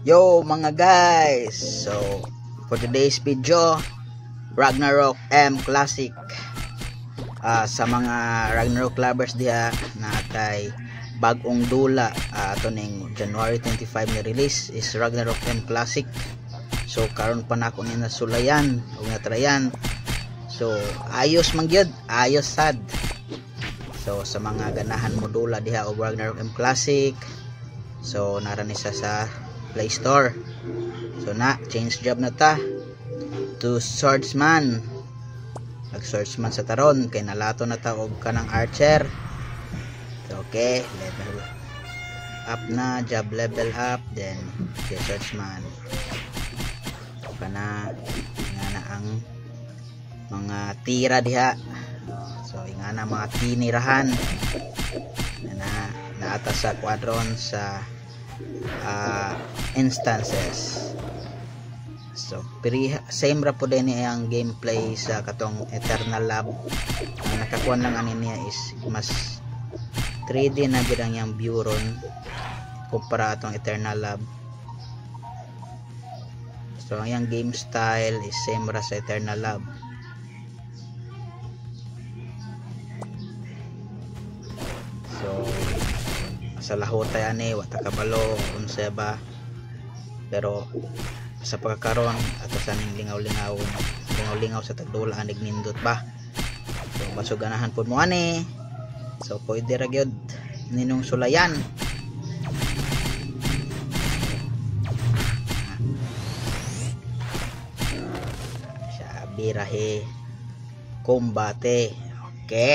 Yo mga guys, so for today's video, Ragnarok M Classic. Sa mga Ragnarok lovers diha, natay bagong dula ato ning January 25 ni release is Ragnarok M Classic. So karon pa nako ni nasulayan o natrayan. So ayos man gyud, ayos sad. So sa mga ganahan mo dula diha og Ragnarok M Classic, so narani sa Play Store. So na change job na ta to swordsman. Nag swordsman sa taron kay nalato na ta og kanang archer. So, okay, level up na, job level up, then okay, swordsman. Kana nga ang mga tira diha. So nga na mga tinirahan na naata sa quadron sa instances. So same ra po din ang gameplay sa katong Eternal Lab. Ang nakakuha lang ani niya is mas 3D na gid ang yang view ron kumpara atong Eternal Lab. So ang yang game style is same ra sa Eternal Lab. So sa lahot ani wata kabalo unsa ba, pero sa pagkakaroon ato sa ning lingaw-lingaw sa tagdula anig nindot ba. So basog ganahan pud mo ani, so pwede ra gyud ninong sulayan. Sa birahe kombate. Okay.